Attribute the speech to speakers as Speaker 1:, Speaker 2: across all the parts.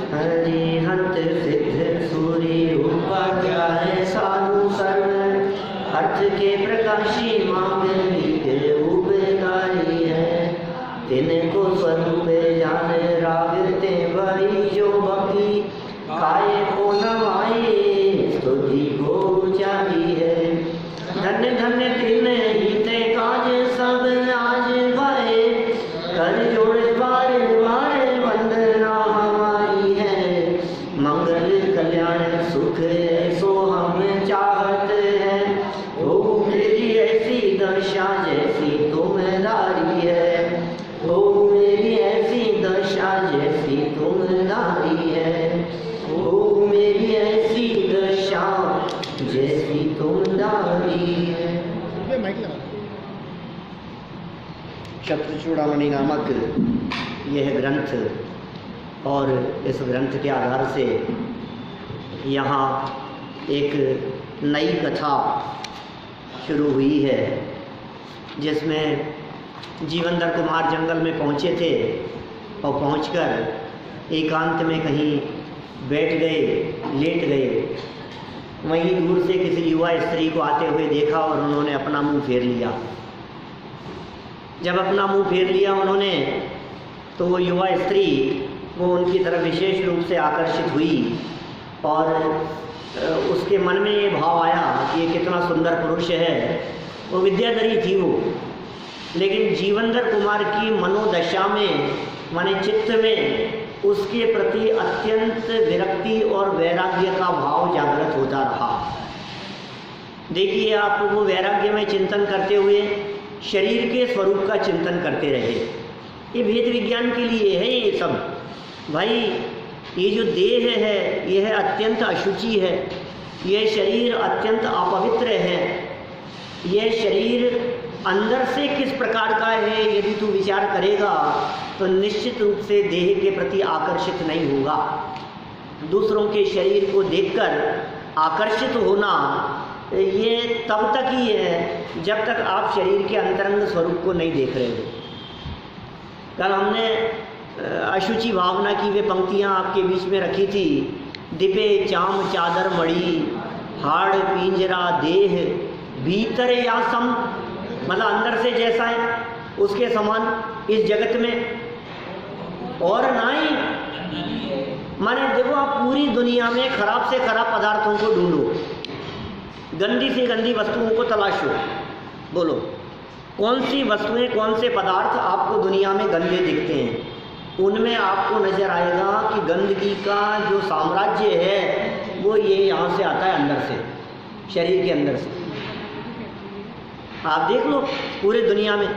Speaker 1: हरिहंत सिद्ध सूर्य उपाध्याय साधु सर्व अर्थ के प्रकाशी मांगलिक उपकारी है। तिनको स्वरूप जान रागते बड़ी जो भक्ति खाए को नवाए स्तुति को जारी है। धन्य धन्य तिन हिते काज सब आज भाए कर जोड़ बार बार वंदना हमारी है। मंगल कल्याण सुख ऐसो हम चाहत है। ओ मेरी ऐसी दशा जैसी तुम्हारी है। ओ मेरी ऐसी दशा जैसी तुम्हारी है। ओ मेरी ऐसी दशा जैसी तुम्हारी है। शत्रुचूड़ामणि नामक यह ग्रंथ और इस ग्रंथ के आधार से यहाँ एक नई कथा शुरू हुई है, जिसमें जीवनधर कुमार जंगल में पहुँचे थे और पहुंचकर एकांत में कहीं बैठ गए, लेट गए। वहीं दूर से किसी युवा स्त्री को आते हुए देखा और उन्होंने अपना मुंह फेर लिया। जब अपना मुंह फेर लिया उन्होंने, तो वो युवा स्त्री वो उनकी तरफ विशेष रूप से आकर्षित हुई और उसके मन में ये भाव आया कि ये कितना सुंदर पुरुष है। वो विद्याधरी थी वो, लेकिन जीवनधर कुमार की मनोदशा में, माने चित्त में उसके प्रति अत्यंत विरक्ति और वैराग्य का भाव जागृत होता रहा। देखिए आप, वो वैराग्य में चिंतन करते हुए शरीर के स्वरूप का चिंतन करते रहे। ये भेद विज्ञान के लिए है ये सब। भाई ये जो देह है यह अत्यंत अशुचि है, यह शरीर अत्यंत अपवित्र है। यह शरीर अंदर से किस प्रकार का है यदि तू विचार करेगा तो निश्चित रूप से देह के प्रति आकर्षित नहीं होगा। दूसरों के शरीर को देखकर आकर्षित होना ये तब तक ही है जब तक आप शरीर के अंतरंग स्वरूप को नहीं देख रहे हो। कल हमने अशुचि भावना की वे पंक्तियाँ आपके बीच में रखी थी। दिपे चाम चादर मड़ी हाड़ पिंजरा देह भीतर या सम, मतलब अंदर से जैसा है उसके समान इस जगत में और ना ही। माने देखो, आप पूरी दुनिया में खराब से खराब पदार्थों को ढूंढो, गंदी से गंदी वस्तुओं को तलाशो, बोलो कौन सी वस्तुएं, कौन से पदार्थ आपको दुनिया में गंदे दिखते हैं। उनमें आपको नजर आएगा कि गंदगी का जो साम्राज्य है वो ये यहाँ से आता है, अंदर से, शरीर के अंदर से। आप देख लो पूरे दुनिया में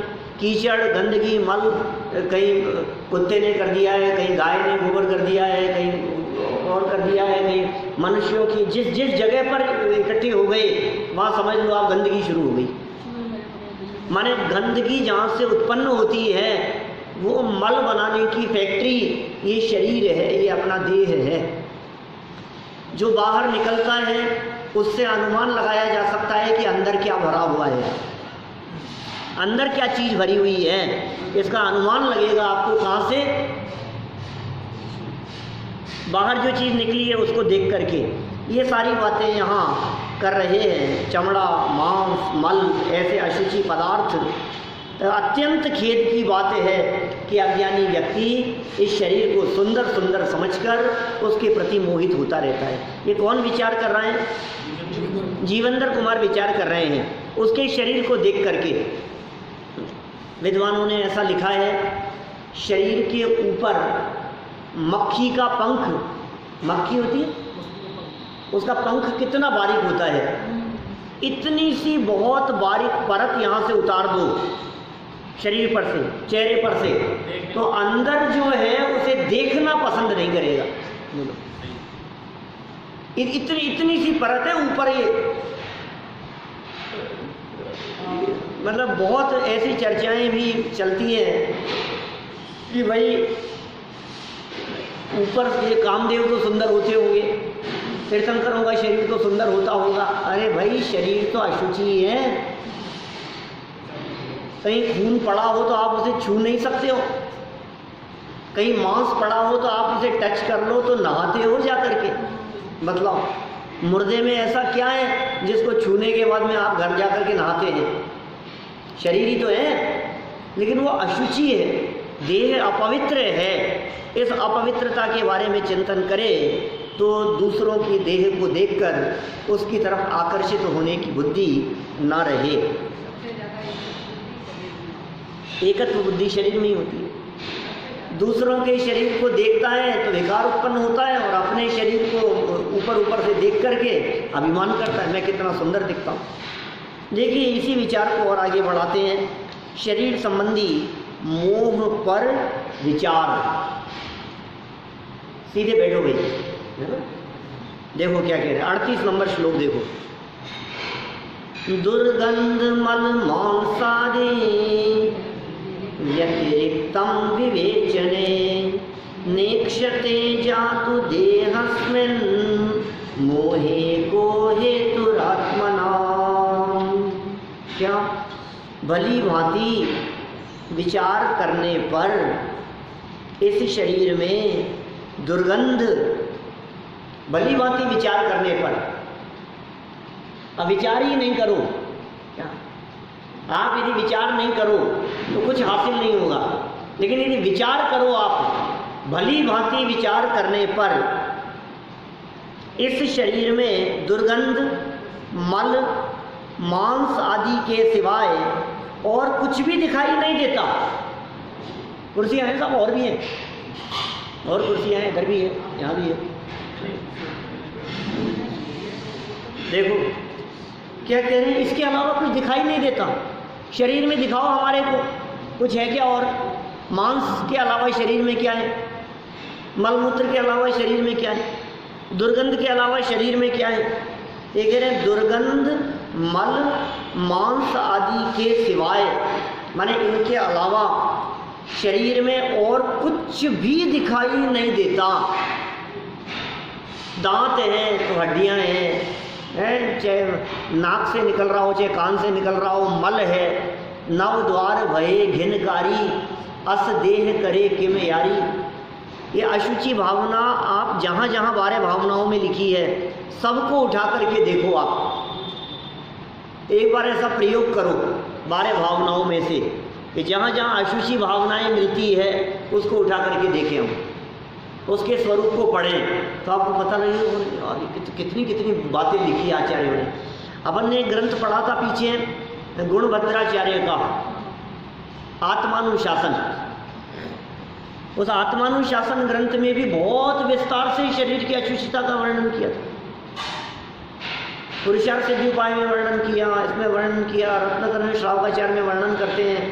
Speaker 1: कीचड़, गंदगी, मल, कहीं कुत्ते ने कर दिया है, कहीं गाय ने गोबर कर दिया है, कहीं और कर दिया है, कहीं मनुष्यों की जिस जिस जगह पर इकट्ठी हो गए वहाँ समझ लो आप गंदगी शुरू हो गई। माने गंदगी जहाँ से उत्पन्न होती है वो मल बनाने की फैक्ट्री ये शरीर है, ये अपना देह है। जो बाहर निकलता है उससे अनुमान लगाया जा सकता है कि अंदर क्या भरा हुआ है, अंदर क्या चीज़ भरी हुई है, इसका अनुमान लगेगा आपको कहाँ से। बाहर जो चीज़ निकली है उसको देख करके ये सारी बातें यहाँ कर रहे हैं। चमड़ा, मांस, मल, ऐसे अशुचि पदार्थ। अत्यंत खेद की बात है कि अज्ञानी व्यक्ति इस शरीर को सुंदर सुंदर समझकर उसके प्रति मोहित होता रहता है। ये कौन विचार कर रहे हैं? जीवनधर कुमार विचार कर रहे हैं उसके शरीर को देख करके। विद्वानों ने ऐसा लिखा है, शरीर के ऊपर मक्खी का पंख, मक्खी होती है उसका पंख कितना बारीक होता है, इतनी सी बहुत बारीक परत यहाँ से उतार दो शरीर पर से, चेहरे पर से, तो अंदर जो है उसे देखना पसंद नहीं करेगा। इतनी सी परत है ऊपर। ये मतलब बहुत ऐसी चर्चाएं भी चलती हैं कि भाई ऊपर ये कामदेव तो सुंदर होते होंगे, तीर्थंकरों का शरीर तो सुंदर होता होगा। अरे भाई शरीर तो अशुचि है, कहीं खून पड़ा हो तो आप उसे छू नहीं सकते हो। कहीं मांस पड़ा हो तो आप उसे टच कर लो तो नहाते हो जा करके? मतलब मुर्दे में ऐसा क्या है जिसको छूने के बाद में आप घर जा करके नहाते हैं? शरीर ही तो है, लेकिन वो अशुचि है, देह अपवित्र है। इस अपवित्रता के बारे में चिंतन करें तो दूसरों की देह को देखकर उसकी तरफ आकर्षित होने की बुद्धि न रहे। एकत्व बुद्धि शरीर में ही होती है। दूसरों के शरीर को देखता है तो विकार उत्पन्न होता है, और अपने शरीर को ऊपर ऊपर से देख करके अभिमान करता है, मैं कितना सुंदर दिखता हूँ। देखिए, इसी विचार को और आगे बढ़ाते हैं। शरीर संबंधी मोह पर विचार। सीधे बैठो भाई, देखो क्या कह रहे हैं। 38 नंबर श्लोक देखो। दुर्गंध मल मांसादि व्यतिरिक्तं विवेचने नेक्ष्यते जातु देहस्मिन् मोहे को हेतुरात्मना। क्या? भली भांति विचार करने पर इस शरीर में दुर्गंध, भली भांति विचार करने पर, अब विचार ही नहीं करो, क्या आप यदि विचार नहीं करो तो कुछ हासिल नहीं होगा, लेकिन यदि विचार करो आप, भली भांति विचार करने पर इस शरीर में दुर्गंध, मल, मांस आदि के सिवाय और कुछ भी दिखाई नहीं देता। कुर्सियां हैं सब, और भी हैं, और कुर्सियां हैं, इधर भी है, यहाँ भी है। देखो क्या कह रहे हैं, इसके अलावा कुछ दिखाई नहीं देता। शरीर में दिखाओ हमारे को कुछ है क्या? और मांस के अलावा शरीर में क्या है? मलमूत्र के अलावा शरीर में क्या है? दुर्गंध के अलावा शरीर में क्या है? ये कह रहे हैं दुर्गंध, मल, मांस आदि के सिवाय, माने इनके अलावा शरीर में और कुछ भी दिखाई नहीं देता। दांत हैं तो हड्डियां हैं, चाहे नाक से निकल रहा हो चाहे कान से निकल रहा हो, मल है, नव द्वार भये घिनकारी, अस देह करे किम यारी। ये अशुचि भावना आप जहाँ जहाँ 12 भावनाओं में लिखी है, सबको उठा करके देखो। आप एक बार ऐसा प्रयोग करो 12 भावनाओं में से, कि जहाँ जहाँ अशुचि भावनाएं मिलती है उसको उठा करके देखें, हम उसके स्वरूप को पढ़ें तो आपको पता लगेगा और कितनी कितनी बातें लिखी आचार्यों ने। अपन ने एक ग्रंथ पढ़ा था पीछे, गुणभद्राचार्य का आत्मानुशासन। उस आत्मानुशासन ग्रंथ में भी बहुत विस्तार से शरीर की अशुचिता का वर्णन किया था। पुरुषार्थ सिद्धि उपाय में वर्णन किया, इसमें वर्णन किया, रत्नाकर में श्रावकाचार्य में वर्णन करते हैं।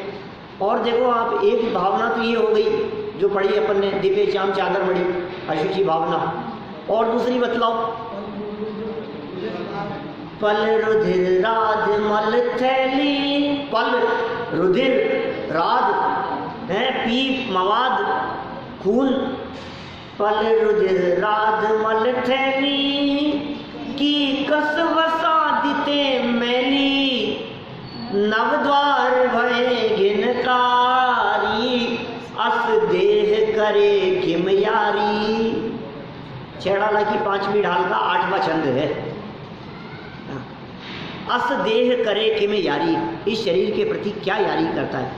Speaker 1: और देखो आप, एक भावना तो ये हो गई जो पढ़ी अपन ने, दिव्य चाम चादर मढ़ी, अशुचि भावना। और दूसरी बतलाओ। पल रुधिर राध मल थैली, पल रुधिर राध है, पीप मवाद खून, पल रुधिर राध मल थैली की कस वसा दिते मैली, नवद्वार भय घिनकारी, अस देह करे किम यारी। छेड़ाला की 5वीं ढाल का 8वां छंद है। अस देह करे किम यारी, इस शरीर के प्रति क्या यारी करता है।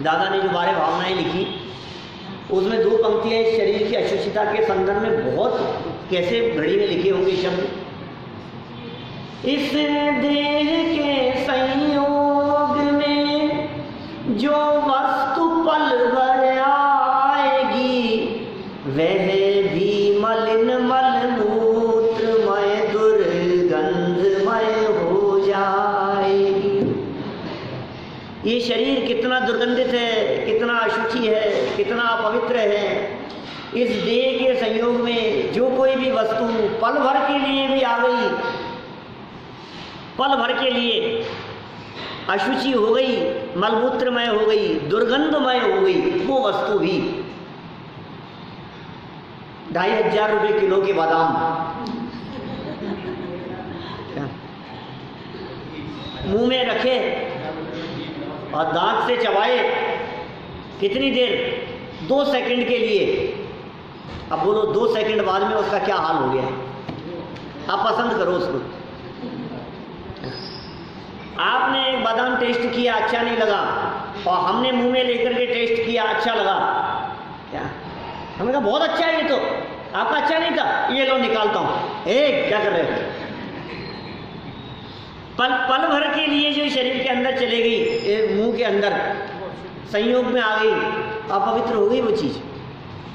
Speaker 1: दादा ने जो 12 भावनाएं लिखी उसमें 2 पंक्तियां इस शरीर की अशुचिता के संदर्भ में बहुत कैसे घड़ी में लिखे होंगे शब्द। इस देह के संयोग में जो वस्तु पल भर आएगी, वह भी मलिन मल मूत्रमय दुर्गंधमय हो जाएगी। ये शरीर कितना दुर्गंधित है, कितना अशुचि है, कितना अपवित्र है। इस देह के संयोग में जो कोई भी वस्तु पल भर के लिए भी आ गई, पल भर के लिए अशुचि हो गई, मलमूत्रमय हो गई, दुर्गंधमय हो गई, वो वस्तु भी 2500 रुपये किलो के बादाम मुंह में रखे और दांत से चबाए, कितनी देर? 2 सेकंड के लिए। अब बोलो 2 सेकंड बाद में उसका क्या हाल हो गया? आप पसंद करो उसको। आपने एक बादाम टेस्ट किया, अच्छा नहीं लगा, और हमने मुंह में लेकर के टेस्ट किया, अच्छा लगा। क्या हमने कहा बहुत अच्छा है ये तो, आपका अच्छा नहीं था, ये लो निकालता हूँ। क्या कर रहे हो? पल भर के लिए जो शरीर के अंदर चले गई, मुंह के अंदर संयोग में आ गई, अपवित्र हो गई वो चीज़।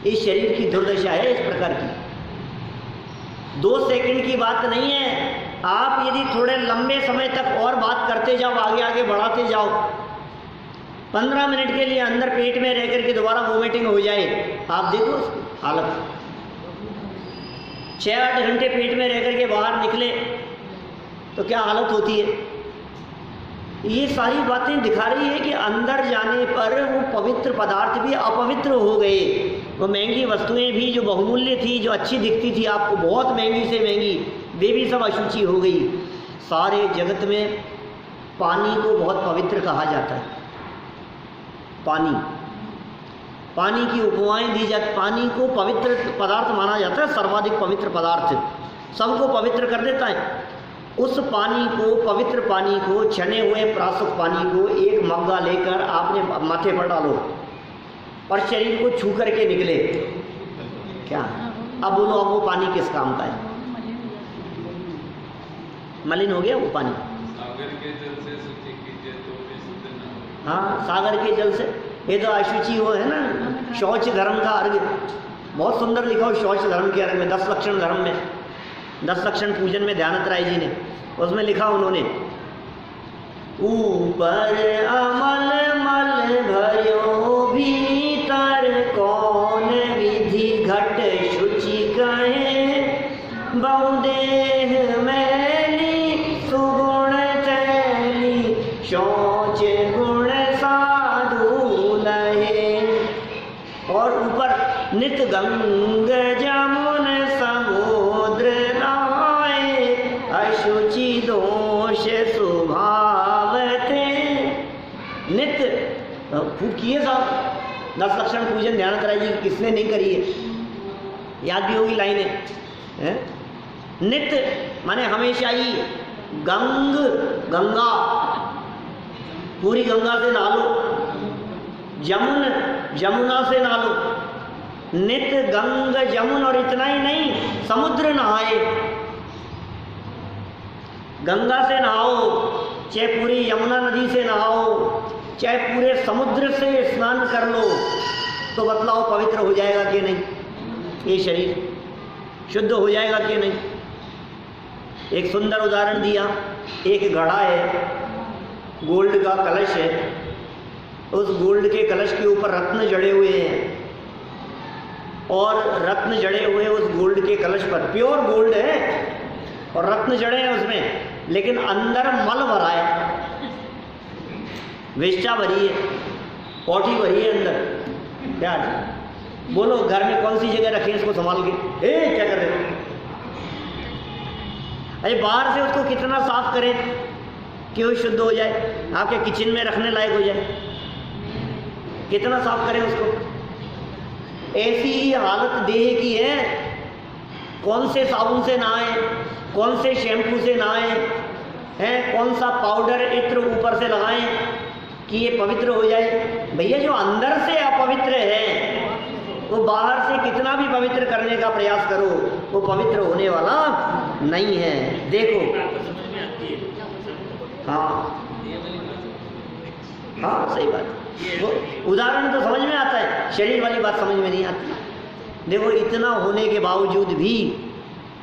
Speaker 1: इस शरीर की दुर्दशा है इस प्रकार की। 2 सेकंड की बात नहीं है। आप यदि थोड़े लंबे समय तक और बात करते जाओ, आगे आगे बढ़ाते जाओ, 15 मिनट के लिए अंदर पेट में रह करके दोबारा वोमिटिंग हो जाए, आप देखो हालत। 6-8 घंटे पेट में रह करके बाहर निकले तो क्या हालत होती है। ये सारी बातें दिखा रही है कि अंदर जाने पर वो पवित्र पदार्थ भी अपवित्र हो गए। वो महंगी वस्तुएं भी जो बहुमूल्य थी, जो अच्छी दिखती थी आपको, बहुत महंगी से महंगी, वे भी सब अशुचि हो गई। सारे जगत में पानी को बहुत पवित्र कहा जाता है। पानी की उपमाएं दी जाती। पानी को पवित्र पदार्थ माना जाता है, सर्वाधिक पवित्र पदार्थ, सबको पवित्र कर देता है। उस पानी को, पवित्र पानी को, छने हुए प्रासुक पानी को एक मग्गा लेकर आपने माथे पर डालो और शरीर को छू करके निकले, क्या? अब बोलो, अब वो पानी किस काम का है? मलिन हो गया वो पानी।
Speaker 2: सागर के जल से शुचि कीजिए तो भी शुद्ध न हो।
Speaker 1: हाँ, सागर के जल से। ये तो अशुचि वो है ना, शौच धर्म का अर्घ। बहुत सुंदर लिखा हो शौच धर्म के अर्घ में, 10 लक्षण धर्म में, 10 लक्षण पूजन में ध्यानत राय जी ने, उसमें लिखा उन्होंने, ऊपर अमल मल भयो भीतर कौन विधि घट शुचि कहे, बहुदेह मैली सुगुण तैली शौच गुण साधु लहे। और ऊपर नित गंग जमुन समुद्र नहाए, अशुचि दोष स्वभाव थे। नित खूब किए साहब, 10 लक्षण पूजन ध्यान कराई जी, किसने नहीं करी है? याद भी होगी लाइनें, हैं? नित माने हमेशा ही, गंगा पूरी गंगा से नहा लो, जमुना से नहा लो, नित गंग जमुन। और इतना ही नहीं, समुद्र नहाए, गंगा से नहाओ, चाहे पूरी यमुना नदी से नहाओ, चाहे पूरे समुद्र से स्नान कर लो, तो बतलाओ पवित्र हो जाएगा कि नहीं? ये शरीर शुद्ध हो जाएगा कि नहीं? एक सुंदर उदाहरण दिया। एक घड़ा है, गोल्ड का कलश है, उस गोल्ड के कलश के ऊपर रत्न जड़े हुए हैं, और रत्न जड़े हुए उस गोल्ड के कलश पर, प्योर गोल्ड है और रत्न जड़े हैं उसमें, लेकिन अंदर मल भरा है, वेश्या भरी है, पौटी भरी है अंदर। क्या बोलो, घर में कौन सी जगह रखें इसको संभाल के? क्या कर रहे हो? अरे बाहर से उसको कितना साफ करें कि वो शुद्ध हो जाए, आपके किचन में रखने लायक हो जाए, कितना साफ करें उसको? ऐसी ही हालत देह की है। कौन से साबुन से नहाए, कौन से शैम्पू से नहाए हैं, कौन सा पाउडर इत्र ऊपर से लगाएं कि ये पवित्र हो जाए? भैया, जो अंदर से अपवित्र है वो बाहर से कितना भी पवित्र करने का प्रयास करो, वो पवित्र होने वाला नहीं है। देखो, हाँ सही बात। वो उदाहरण तो समझ में आता है, शरीर वाली बात समझ में नहीं आती। देखो, इतना होने के बावजूद भी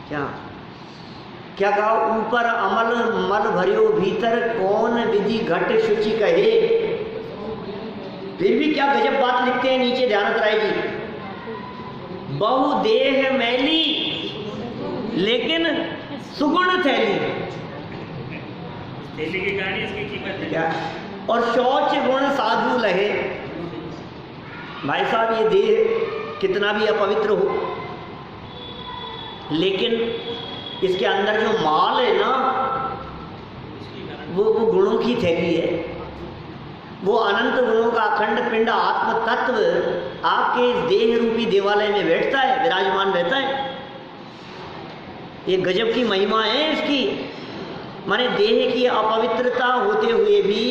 Speaker 1: क्या कहा? ऊपर अमल मल भरियो भीतर कौन विधि घट शुचि कहे। फिर भी क्या गजब बात लिखते हैं नीचे ध्यानत राय जी, बहुदेह मैली लेकिन सुगुण थैली।
Speaker 3: थैली की गाड़ी इसकी कीमत है
Speaker 1: क्या? और शौच गुण साधु लहे। भाई साहब, ये देह कितना भी अपवित्र हो, लेकिन इसके अंदर जो माल है ना, वो गुणों की थैली है। वो अनंत गुणों का अखंड पिंड आत्म तत्व आपके इस देह रूपी देवालय में बैठता है, विराजमान रहता है। ये गजब की महिमा है इसकी। माने देह की अपवित्रता होते हुए भी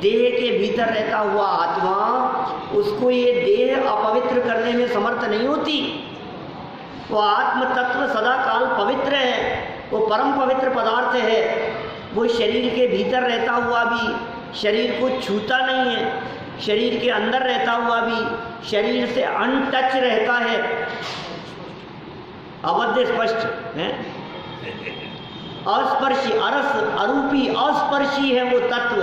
Speaker 1: देह के भीतर रहता हुआ आत्मा, उसको ये देह अपवित्र करने में समर्थ नहीं होती। वो आत्म तत्व सदा काल पवित्र है, वो परम पवित्र पदार्थ है। वो शरीर के भीतर रहता हुआ भी शरीर को छूता नहीं है, शरीर के अंदर रहता हुआ भी शरीर से अनटच रहता है। अवध्य स्पष्ट है, अस्पर्शी, अरस अरूपी अस्पर्शी है वो तत्व,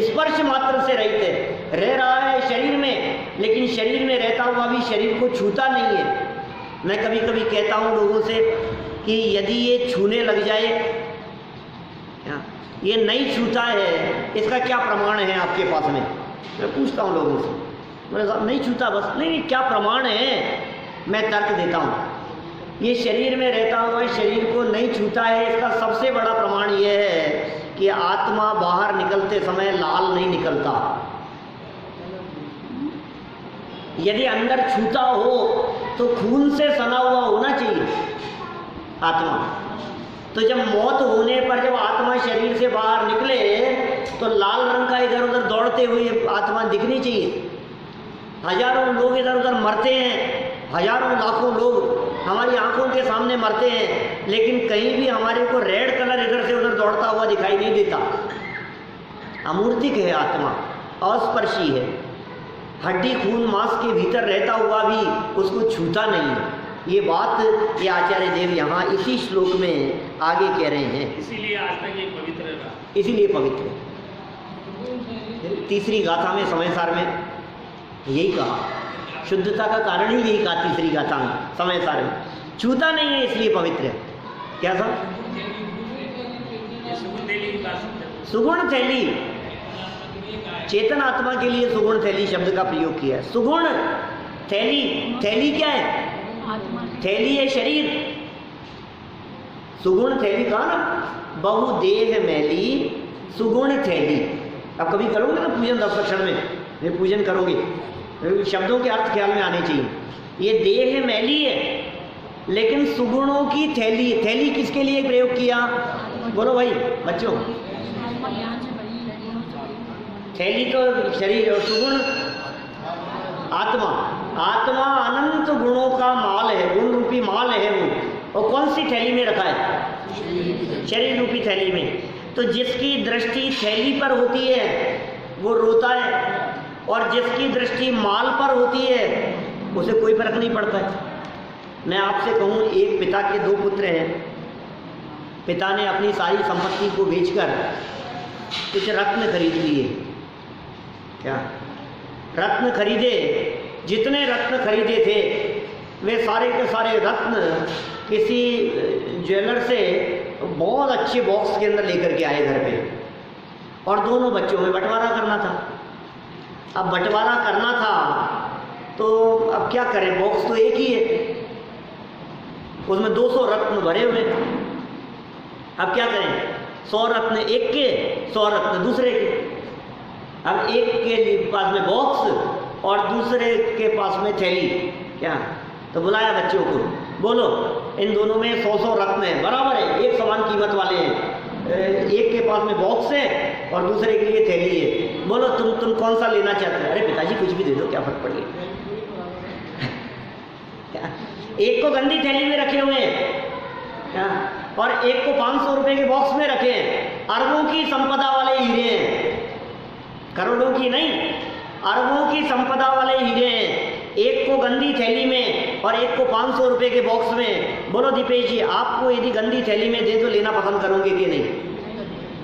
Speaker 1: स्पर्श मात्र से रहित है। रह रहा है शरीर में, लेकिन शरीर में रहता हुआ भी शरीर को छूता नहीं है। मैं कभी कभी कहता हूँ लोगों से कि यदि ये छूने लग जाए, ये नहीं छूता है, इसका क्या प्रमाण है आपके पास में? मैं पूछता हूँ लोगों से, मेरे साथ नहीं छूता, बस नहीं क्या प्रमाण है? मैं तर्क देता हूँ, ये शरीर में रहता हुआ शरीर को नहीं छूता है, इसका सबसे बड़ा प्रमाण ये है कि आत्मा बाहर निकलते समय लाल नहीं निकलता। यदि अंदर छूता हो तो खून से सना हुआ होना चाहिए आत्मा। तो जब मौत होने पर जब आत्मा शरीर से बाहर निकले तो लाल रंग का इधर उधर दौड़ते हुए आत्मा दिखनी चाहिए। हजारों लोग इधर उधर मरते हैं, हजारों लाखों लोग हमारी आंखों के सामने मरते हैं, लेकिन कहीं भी हमारे को रेड कलर इधर से उधर दौड़ता हुआ दिखाई नहीं देता। अमूर्तिक है आत्मा, अस्पर्शी है, हड्डी खून मांस के भीतर रहता हुआ भी उसको छूता नहीं है। ये बात ये आचार्य देव यहाँ इसी श्लोक में आगे कह रहे हैं।
Speaker 2: इसीलिए आज तक ये पवित्र रहा,
Speaker 1: इसीलिए पवित्र है। तीसरी गाथा में समयसार में यही कहा, शुद्धता का कारण ही यही कहा तीसरी गाथा में समयसार में, छूता नहीं है इसलिए पवित्र है। क्या था? सुगुण थैली, चेतन आत्मा के लिए सुगुण थैली शब्द का प्रयोग किया है। सुगुण थैली, थैली क्या है? थैली है शरीर। सुगुण थैली कहा ना, बहुदेह मैली सुगुण थैली। अब कभी करोगे ना पूजन 10 क्षण में, ये पूजन करोगे, शब्दों के अर्थ ख्याल में आने चाहिए। ये देह मैली है, लेकिन सुगुणों की थैली। थैली किसके लिए प्रयोग किया? बोलो भाई बच्चों। थैली तो शरीर और सुगुण आत्मा। आत्मा अनंत गुणों का माल है, गुण रूपी माल है वो। और कौन सी थैली में रखा है? शरीर रूपी थैली में। तो जिसकी दृष्टि थैली पर होती है वो रोता है, और जिसकी दृष्टि माल पर होती है उसे कोई फर्क नहीं पड़ता है। मैं आपसे कहूँ, एक पिता के 2 पुत्र हैं। पिता ने अपनी सारी संपत्ति को बेचकर कुछ रत्न खरीद लिए। क्या रत्न खरीदे? जितने रत्न खरीदे थे वे सारे के सारे रत्न किसी ज्वेलर से बहुत अच्छे बॉक्स के अंदर लेकर के आए घर पे, और दोनों बच्चों में बंटवारा करना था। अब बंटवारा करना था तो अब क्या करें, बॉक्स तो एक ही है, उसमें 200 रत्न भरे हुए। अब क्या करें? 100 रत्न एक के, 100 रत्न दूसरे के। अब एक के पास में बॉक्स और दूसरे के पास में थैली। क्या? तो बुलाया बच्चों को, बोलो इन दोनों में 100 रत्न है, बराबर है, एक समान कीमत वाले हैं। एक के पास में बॉक्स है और दूसरे के लिए थैली है। बोलो तुम कौन सा लेना चाहते हो? अरे पिताजी कुछ भी दे दो, क्या फर्क पड़ेगा। एक को गंदी थैली में रखे हुए हैं और एक को 500 रुपए के बॉक्स में रखे हैं। अरबों की संपदा वाले हीरे हैं, करोड़ों की नहीं, अरबों की संपदा वाले हीरे हैं। एक को गंदी थैली में और एक को 500 रुपए के बॉक्स में। बोलो दीपेश जी, आपको यदि गंदी थैली में दे तो लेना पसंद करोगे कि नहीं?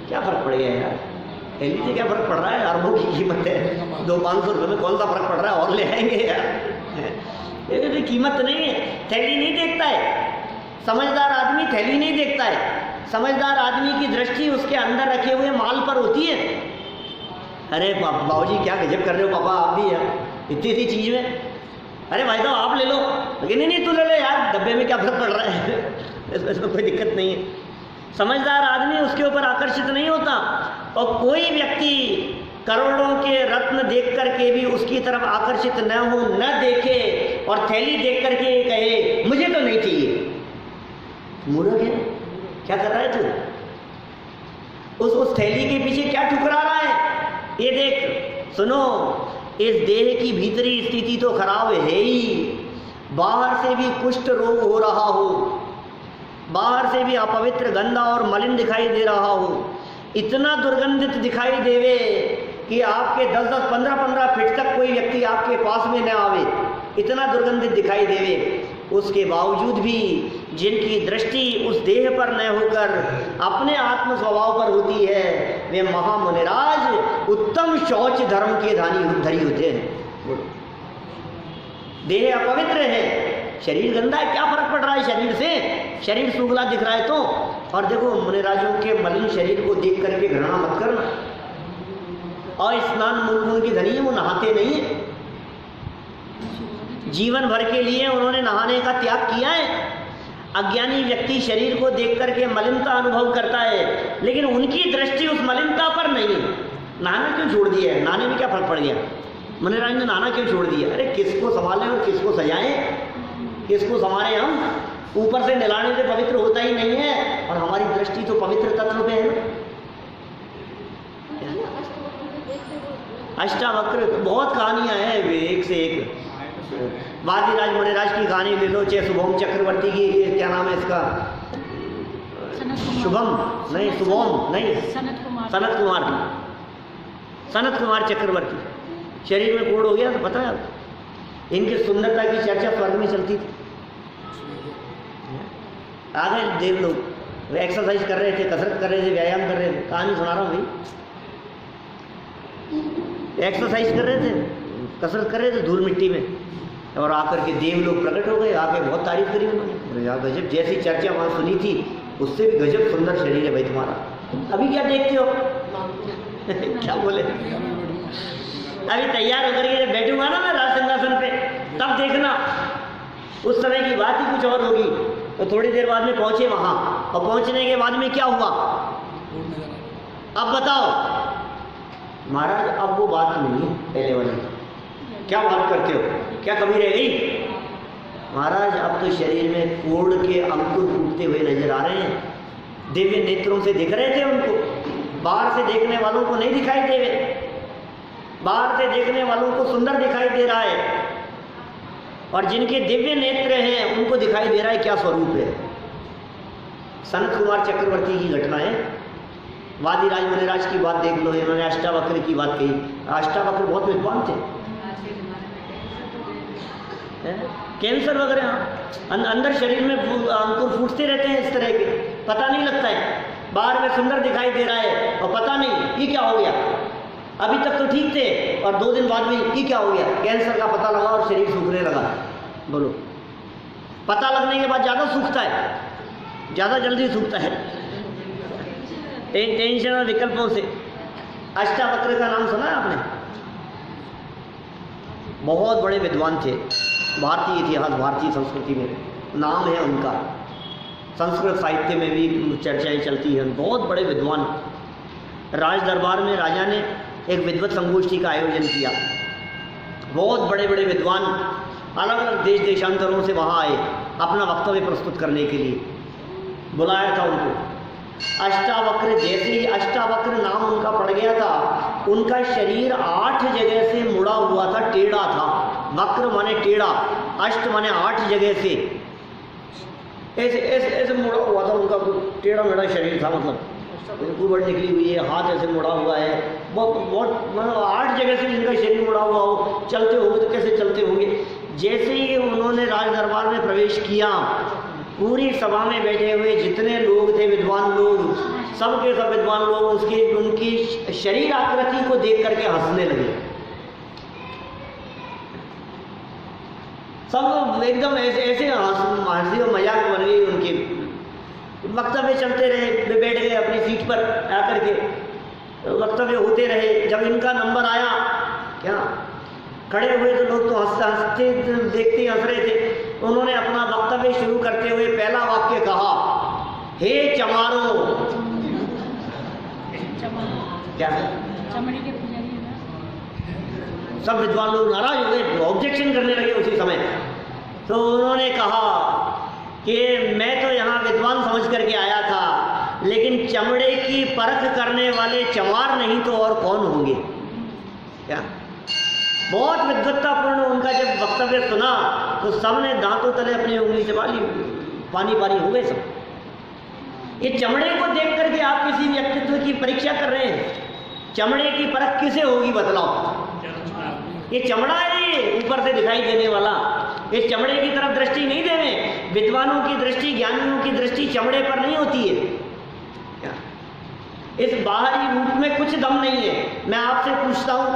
Speaker 1: क्या फर्क पड़ेगा यार, थैली से क्या फर्क पड़ रहा है? अरबों की कीमत है, 200-500 रुपये में कौन सा फर्क पड़ रहा है, और ले आएंगे यार। ये कीमत नहीं है, थैली नहीं देखता है। समझदार आदमी थैली नहीं देखता है, समझदार आदमी की दृष्टि उसके अंदर रखे हुए माल पर होती है। अरे बाबूजी क्या गजब कर रहे हो पापा, आप भी यार इतनी सी चीज़ में। अरे भाई साहब आप ले लो, लेकिन नहीं तू ले लो यार, डब्बे में क्या फर्क पड़ रहा है, इसमें कोई दिक्कत नहीं है। समझदार आदमी उसके ऊपर आकर्षित नहीं होता। और कोई व्यक्ति करोड़ों के रत्न देख करके भी उसकी तरफ आकर्षित न हो, न देखे और थैली देख करके ये कहे मुझे तो नहीं चाहिए, मूर्ख है। क्या कर रहा है तू? उस थैली के पीछे क्या ठुकरा रहा है? ये देख, सुनो, इस देह की भीतरी स्थिति तो खराब है ही, बाहर से भी कुष्ठ रोग हो रहा हो, बाहर से भी अपवित्र, गंदा और मलिन दिखाई दे रहा हो, इतना दुर्गंधित दिखाई देवे कि आपके 10-10, 15-15 फीट तक कोई व्यक्ति आपके पास में न आवे, इतना दुर्गंधित दिखाई देवे, उसके बावजूद भी जिनकी दृष्टि उस देह पर न होकर अपने आत्म स्वभाव पर होती है, वे महामुनिराज उत्तम शौच धर्म के धरी होते हैं। देह अपवित्र है, शरीर गंदा है, क्या फर्क पड़ रहा है शरीर से? शरीर सुगला दिख रहा है तो। और देखो, मुनिराजों के मलिन शरीर को देख करके घृणा मत करना। और स्नान मूर्खों की धनी है, वो नहाते नहीं है, जीवन भर के लिए उन्होंने नहाने का त्याग किया है। अज्ञानी व्यक्ति शरीर को देख करके मलिनता अनुभव करता है, लेकिन उनकी दृष्टि उस मलिनता पर नहीं है। नहाना क्यों छोड़ दिया है? नहाने में क्या फर्क पड़ गया? मुनिराज ने नहाना क्यों छोड़ दिया? अरे किसको संभालें और किसको सजाएं, किसको संभालें हम? ऊपर से नहलाने से पवित्र होता ही नहीं है, और हमारी दृष्टि तो पवित्र तत्व पे है। अष्टावक्र बहुत कहानियां हैं, एक से एक। वादिराज मुनिराज की कहानी ले लो, चाहे शुभम चक्रवर्ती की, ये क्या नाम है इसका, शुभम नहीं, शुभम नहीं, सनत कुमार चक्रवर्ती, शरीर में कोड़ हो गया तो पता है, इनकी सुंदरता की चर्चा स्वर्ग में चलती थी। आगे देव लोग वे एक्सरसाइज कर रहे थे, कसरत कर रहे थे, व्यायाम कर रहे थे, कहानी सुना रहा हूँ भाई। एक्सरसाइज कर रहे थे, कसरत कर रहे थे धूल मिट्टी में, और आकर के देव लोग प्रकट हो गए, आके बहुत तारीफ करी उन्होंने। यार गजब, जैसी चर्चा वहाँ सुनी थी उससे भी गजब सुंदर शरीर है भाई तुम्हारा, अभी क्या देखते हो? क्या बोले? अभी तैयार होकर के जब बैठूंगा ना मैं राज सिंहासन पे, तब देखना, उस समय की बात ही कुछ और होगी। तो थोड़ी देर बाद में पहुंचे वहां, और पहुंचने के बाद में क्या हुआ अब बताओ? महाराज अब वो बात नहीं है पहले वाली, क्या बात करते हो, क्या कमी रह गई? महाराज अब तो शरीर में कोढ़ के अंकुर फूटते हुए नजर आ रहे हैं, दिव्य नेत्रों से दिख रहे थे उनको, बाहर से देखने वालों को नहीं दिखाई दे रहे, बाहर से देखने वालों को सुंदर दिखाई दे रहा है, और जिनके दिव्य नेत्र हैं उनको दिखाई दे रहा है क्या स्वरूप है। सनत कुमार चक्रवर्ती की घटना है। वादिराज मुनिराज की बात देख लो, इन्होंने अष्टावक्र की बात कही। अष्टावक्र बहुत विद्वान थे, कैंसर वगैरह अंदर शरीर में अंकुर फूटते रहते हैं इस तरह के, पता नहीं लगता है, बाहर में सुंदर दिखाई दे रहा है और पता नहीं ये क्या हो गया। अभी तक तो ठीक थे और 2 दिन बाद में ये क्या हो गया, कैंसर का पता लगा और शरीर सूखने लगा। बोलो, पता लगने के बाद ज़्यादा सूखता है, ज़्यादा जल्दी सूखता है, टेंशन और विकल्पों से। अष्टावक्र का नाम सुना है आपने? बहुत बड़े विद्वान थे, भारतीय इतिहास, भारतीय संस्कृति में नाम है उनका, संस्कृत साहित्य में भी चर्चाएं चलती हैं, बहुत बड़े विद्वान। राज दरबार में राजा ने एक विद्वत संगोष्ठी का आयोजन किया, बहुत बड़े बड़े विद्वान अलग अलग देश देशांतरों से वहाँ आए अपना वक्तव्य प्रस्तुत करने के लिए, बुलाया था उनको। अष्टावक्र, जैसे ही अष्टावक्र नाम उनका पड़ गया था, उनका शरीर 8 जगह से मुड़ा हुआ था, टेढ़ा था। वक्र माने टेढ़ा, अष्ट माने 8 जगह से ऐसे ऐसे ऐसे मुड़ा हुआ था उनका, टेढ़ा मेढ़ा शरीर था, मतलब कुबड़ निकली हुई है, हाथ ऐसे मुड़ा हुआ है, बहुत 8 जगह से इनका शरीर मुड़ा हुआ हो। चलते होंगे तो कैसे चलते होंगे। जैसे ही उन्होंने राज दरबार में प्रवेश किया, पूरी सभा में बैठे हुए जितने लोग थे, विद्वान लोग, सब के सब विद्वान लोग उसकी उनकी शरीर आकृति को देख करके हंसने लगे। सब एकदम ऐसे ऐसे हंसी और मजाक बन गई उनकी। वक्तव्य चलते रहे, वे बैठ गए अपनी सीट पर आकर के, वक्तव्य होते रहे। जब इनका नंबर आया, क्या खड़े हुए तो लोग तो हंसते देखते हंस रहे थे। उन्होंने अपना वक्तव्य शुरू करते हुए पहला वाक्य कहा, हे चमारों। क्या
Speaker 3: चमड़ी के पुजारी
Speaker 1: सब विद्वान लोग नाराज हो गए, ऑब्जेक्शन करने लगे उसी समय। तो उन्होंने कहा कि मैं तो यहाँ विद्वान समझ करके आया था, लेकिन चमड़े की परख करने वाले चमार नहीं तो और कौन होंगे। क्या बहुत विद्वत्तापूर्ण उनका जब वक्तव्य सुना तो सबने दांतों तले अपनी उंगली चबा ली, पानी पानी हो गए सब। ये चमड़े को देख करके आप किसी व्यक्तित्व की परीक्षा कर रहे हैं। चमड़े की परख किसे होगी बतलाओ। ये चमड़ा है, ये ऊपर से दिखाई देने वाला, इस चमड़े की तरफ दृष्टि नहीं देवे। विद्वानों की दृष्टि, ज्ञानियों की दृष्टि चमड़े पर नहीं होती है। क्या इस बाहरी रूप में कुछ दम नहीं है। मैं आपसे पूछता हूँ,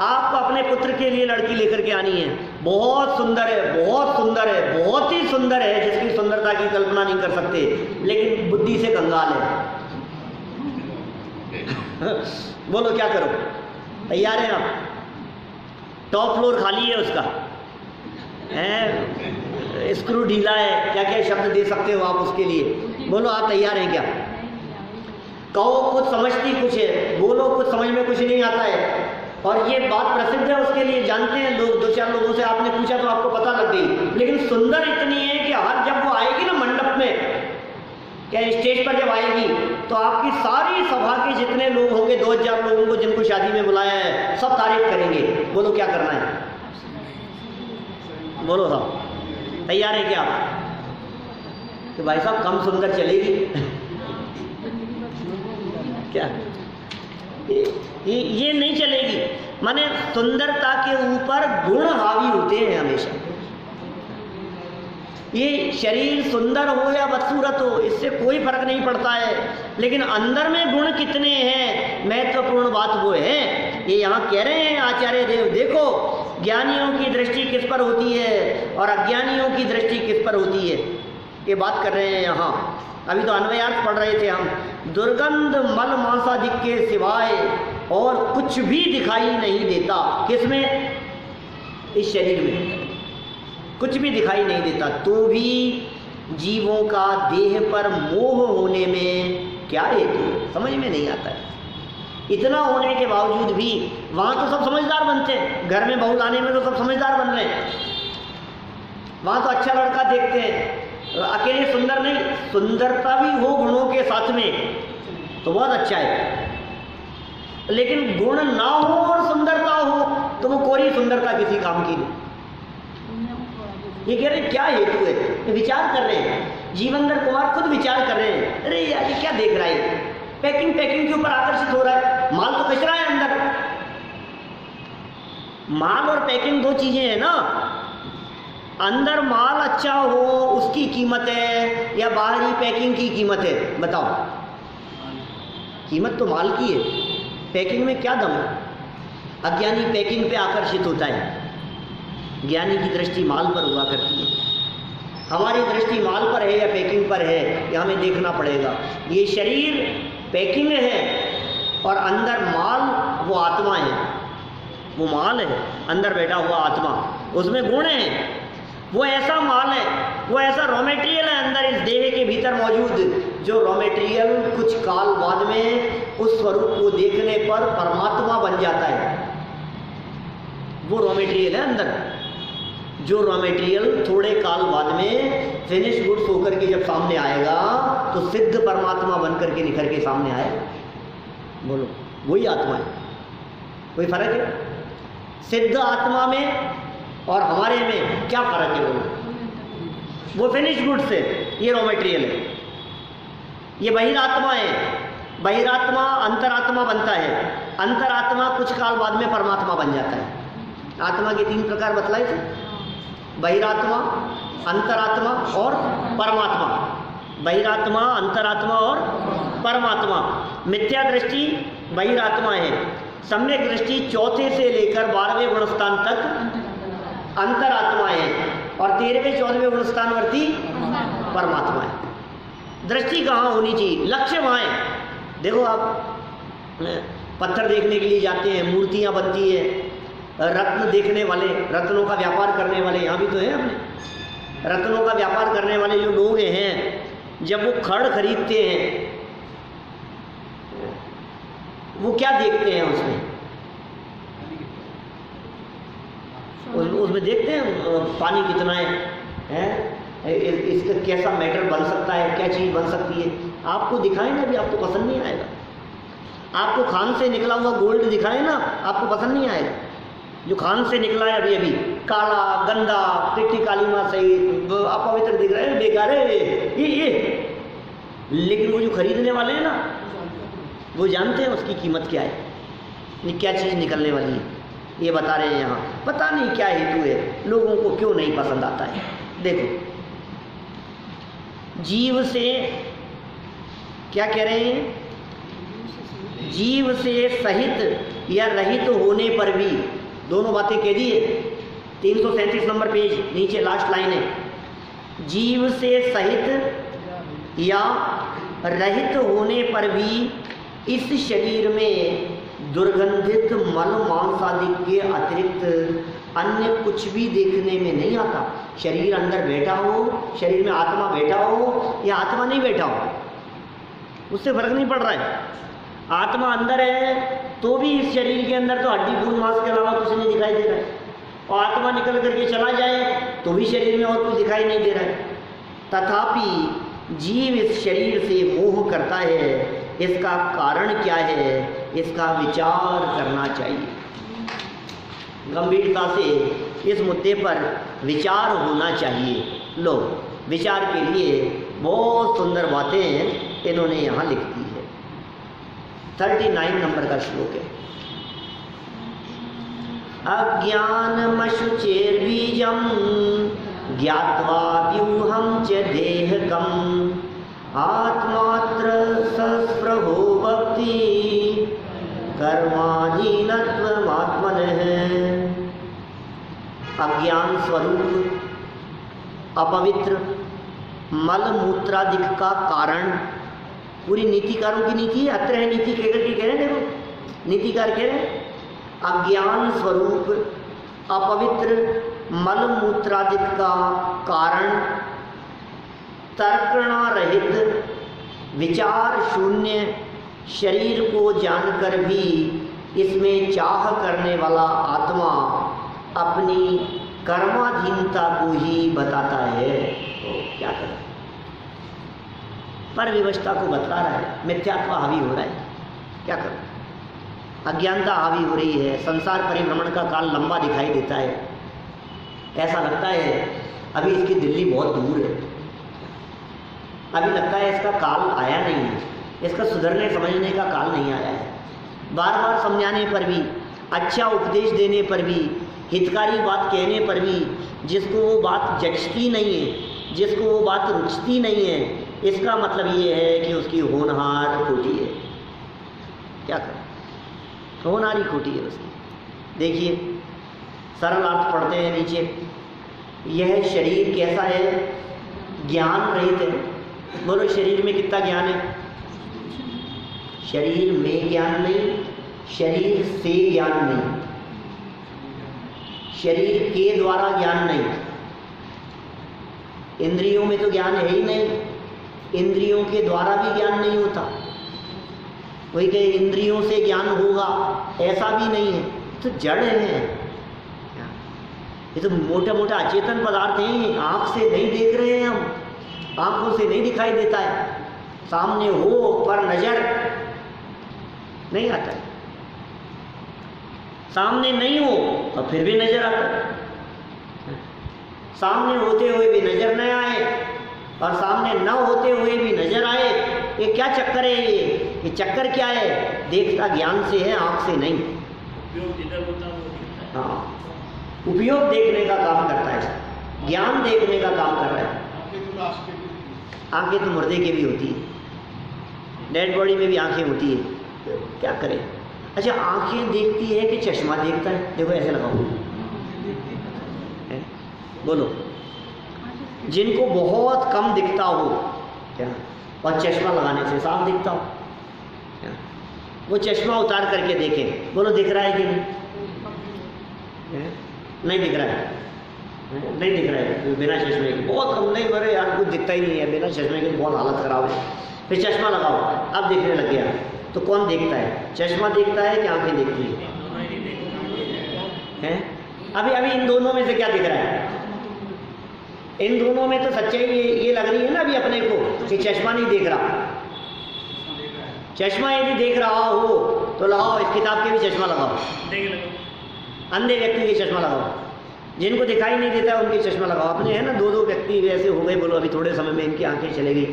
Speaker 1: आपको अपने पुत्र के लिए लड़की लेकर के आनी है, बहुत सुंदर है, बहुत सुंदर है, बहुत ही सुंदर है, जिसकी सुंदरता की कल्पना नहीं कर सकते, लेकिन बुद्धि से कंगाल है। बोलो क्या करो, तैयार है आप? टॉप फ्लोर खाली है उसका, है स्क्रू ढीला है, क्या क्या शब्द दे सकते हो आप उसके लिए। बोलो आप तैयार हैं क्या? कहो कुछ समझती कुछ है, बोलो कुछ समझ में कुछ नहीं आता है। और ये बात प्रसिद्ध है उसके लिए, जानते हैं लोग, दो चार लोगों से आपने पूछा तो आपको पता लग गई। लेकिन सुंदर इतनी है कि हर जब वो आएगी ना मंडप में, क्या स्टेज पर जब आएगी तो आपकी सारी सभा के जितने लोग होंगे, 2000 लोगों को जिनको शादी में बुलाया है, सब तारीफ करेंगे। बोलो क्या करना है? बोलो साहब तैयार है क्या आप? तो भाई साहब कम सुंदर चलेगी क्या? ये नहीं चलेगी। माने सुंदरता के ऊपर गुण हावी होते हैं हमेशा। ये शरीर सुंदर हो या बदसूरत हो, इससे कोई फर्क नहीं पड़ता है, लेकिन अंदर में गुण कितने हैं, महत्वपूर्ण बात वो है। ये यहाँ कह रहे हैं आचार्य देव, देखो ज्ञानियों की दृष्टि किस पर होती है और अज्ञानियों की दृष्टि किस पर होती है, ये बात कर रहे हैं यहाँ। अभी तो अन्वयार्थ पढ़ रहे थे हम। दुर्गंध मल मांसादिक के सिवाय और कुछ भी दिखाई नहीं देता। किसमें? इस शरीर में कुछ भी दिखाई नहीं देता, तो भी जीवों का देह पर मोह होने में क्या हेतु, समझ में नहीं आता है। इतना होने के बावजूद भी वहाँ तो सब समझदार बनते हैं, घर में बहू लाने में तो सब समझदार बन रहे हैं। वहाँ तो अच्छा लड़का देखते हैं, अकेले सुंदर नहीं, सुंदरता भी हो गुणों के साथ में तो बहुत अच्छा है। लेकिन गुण ना हो और सुंदरता हो तो वो कोई सुंदरता किसी काम की नहीं। ये कह रहे क्या हेतु है, ये विचार कर रहे हैं। जीवनधर कुमार खुद विचार कर रहे हैं, अरे यार ये क्या देख रहा है, पैकिंग के ऊपर आकर्षित हो रहा है, माल तो कचरा है अंदर। माल और पैकिंग दो चीजें हैं ना। अंदर माल अच्छा हो उसकी कीमत है या बाहरी पैकिंग की कीमत है? बताओ। कीमत तो माल की है, पैकिंग में क्या दम है? अज्ञानी पैकिंग पे आकर्षित होता है, ज्ञानी की दृष्टि माल पर हुआ करती है। हमारी दृष्टि माल पर है या पैकिंग पर है, ये हमें देखना पड़ेगा। ये शरीर पैकिंग है और अंदर माल वो आत्मा है, वो माल है, अंदर बैठा हुआ आत्मा, उसमें गुण है। वो ऐसा माल है, वो ऐसा रॉ मटेरियल है अंदर इस देह के भीतर मौजूद, जो रॉ मटेरियल कुछ काल बाद में उस स्वरूप को देखने पर परमात्मा बन जाता है। वो रॉ मटेरियल है अंदर, जो रॉ मटेरियल थोड़े काल बाद में फिनिश गुड्स होकर के जब सामने आएगा तो सिद्ध परमात्मा बन करके निखर के सामने आएगा। बोलो वही आत्मा है, कोई फर्क है? सिद्ध आत्मा में और हमारे में क्या फर्क है? बोलो। वो फिनिश गुड्स है, ये रॉ मटेरियल है। ये बहिरात्मा है, बहिरात्मा अंतरात्मा बनता है, अंतरात्मा कुछ काल बाद में परमात्मा बन जाता है। आत्मा के 3 प्रकार बतलाए थे, बहिरात्मा, अंतरात्मा और परमात्मा। बहिरात्मा, अंतरात्मा और परमात्मा। मिथ्या दृष्टि बहिरात्मा है, सम्यक दृष्टि 4 से लेकर 12वें गुणस्थान तक अंतरात्मा है और 13वें 14वें गुणस्थानवर्ती परमात्मा है। दृष्टि कहाँ होनी चाहिए? लक्ष्य वहाँ है। देखो आप पत्थर देखने के लिए जाते हैं, मूर्तियाँ बनती है, रत्न देखने वाले, रत्नों का व्यापार करने वाले यहाँ भी तो हैं अपने। रत्नों का व्यापार करने वाले जो लोग हैं, जब वो खड़ खरीदते हैं वो क्या देखते हैं उसमें? उसमें देखते हैं पानी कितना है, इसका कैसा मैटर बन सकता है, क्या चीज़ बन सकती है। आपको दिखाए ना भी आपको पसंद नहीं आएगा। आपको खान से निकला हुआ गोल्ड दिखाए ना, आपको पसंद नहीं आएगा। जो खान से निकला है अभी अभी काला गंदा पिट्टी काली माँ से अपवित्र दिख रहा है, बेकार है ये। लेकिन वो जो खरीदने वाले हैं ना, वो जानते हैं उसकी कीमत क्या है, ये क्या चीज़ निकलने वाली है। ये बता रहे हैं यहाँ, पता नहीं क्या हेतु है, लोगों को क्यों नहीं पसंद आता है। देखो, जीव से क्या कह रहे हैं, जीव से सहित या रहित होने पर भी, दोनों बातें कह दी है। 337 नंबर पेज नीचे लास्ट लाइन है। जीव से सहित या रहित होने पर भी इस शरीर में दुर्गंधित मल मांस आदि के अतिरिक्त अन्य कुछ भी देखने में नहीं आता। शरीर अंदर बैठा हो, शरीर में आत्मा बैठा हो या आत्मा नहीं बैठा हो, उससे फर्क नहीं पड़ रहा है। आत्मा अंदर है तो भी इस शरीर के अंदर तो हड्डी खून मांस के अलावा कुछ नहीं दिखाई दे रहा है, और आत्मा निकल करके चला जाए तो भी शरीर में और कुछ दिखाई नहीं दे रहा है। तथापि जीव इस शरीर से मोह करता है, इसका कारण क्या है, इसका विचार करना चाहिए। गंभीरता से इस मुद्दे पर विचार होना चाहिए। लो, विचार के लिए बहुत सुंदर बातें इन्होंने यहाँ लिख दी है। 39 नंबर का श्लोक है। अज्ञानमशुचेर्बीजं ज्ञात्वा व्यूहं च देहकम् आत्मात्र सस्पृहो भक्ति कर्माधीनत्वमात्मनः। अज्ञान स्वरूप अपवित्र मल मूत्रादिक का कारण, पूरी नीतिकारों की नीति है, अत्र है नीति कह करके कह रहे हैं। देखो, नीतिकार कह रहे हैं अज्ञान स्वरूप अपवित्र मल मूत्रादिक का कारण तर्कणा रहित विचार शून्य शरीर को जानकर भी इसमें चाह करने वाला आत्मा अपनी कर्माधीनता को ही बताता है। तो क्या करें, पर विवशता को बतला रहा है, मिथ्यात्व हावी हो रहा है, क्या करें। अज्ञानता हावी हो रही है, संसार परिभ्रमण का काल लंबा दिखाई देता है, ऐसा लगता है अभी इसकी दिल्ली बहुत दूर है, अभी लगता है इसका काल आया नहीं है, इसका सुधरने समझने का काल नहीं आया है। बार बार समझाने पर भी, अच्छा उपदेश देने पर भी, हितकारी बात कहने पर भी जिसको वो बात जचती नहीं है, जिसको वो बात रुचती नहीं है, इसका मतलब ये है कि उसकी होनहार खोटी है। क्या करें, होनहारी खोटी है उसकी। देखिए, सरल अर्थ पढ़ते हैं नीचे। यह शरीर कैसा है, ज्ञान रहित है। बोलो, शरीर में कितना ज्ञान है? शरीर में ज्ञान नहीं, शरीर से ज्ञान नहीं, शरीर के द्वारा ज्ञान नहीं। इंद्रियों में तो ज्ञान है ही नहीं, इंद्रियों के द्वारा भी ज्ञान नहीं होता। कोई कहे इंद्रियों से ज्ञान होगा, ऐसा भी नहीं है, तो जड़ है। ये तो मोटा मोटा अचेतन पदार्थ हैं, आँख से नहीं देख रहे हैं हम, आँखों से नहीं दिखाई देता है, सामने हो पर नजर नहीं आता है, सामने नहीं हो और फिर भी नजर आता है, सामने होते हुए भी नजर न आए और सामने न होते हुए भी नजर आए। ये क्या चक्कर है? ये चक्कर क्या है? देखता ज्ञान से है, आँख से नहीं। हाँ, उपयोग देखने का काम करता है, ज्ञान देखने का काम कर रहा है। आंखें तो मुर्दे की भी होती है, डेड बॉडी में भी आंखें होती है, क्या करें। अच्छा, आंखें देखती है कि चश्मा देखता है? देखो ऐसे लगाओ, बोलो। जिनको बहुत कम दिखता हो क्या, और चश्मा लगाने से साफ दिखता हो क्या, वो चश्मा उतार करके देखें, बोलो दिख रहा है कि नहीं? नहीं दिख रहा है, नहीं दिख रहा है बिना चश्मे के, बहुत कम। नहीं, अरे यार कुछ दिखता ही नहीं है बिना चश्मे के, बहुत हालत ख़राब है। फिर चश्मा लगाओ, अब दिखने लग गया। तो कौन देखता है? चश्मा देखता है कि आंखें देखती है? अभी अभी इन दोनों में से क्या दिख रहा है? इन दोनों में तो सच्चाई ये लग रही है ना अभी अपने को कि चश्मा नहीं देख रहा। चश्मा यदि देख रहा हो तो लगाओ, इस किताब के भी चश्मा लगाओ, अंधे व्यक्ति के चश्मा लगाओ, जिनको दिखाई नहीं देता उनके चश्मा लगाओ। अपने है ना दो व्यक्ति वैसे हो गए, बोलो अभी थोड़े समय में इनकी आंखें चले गई,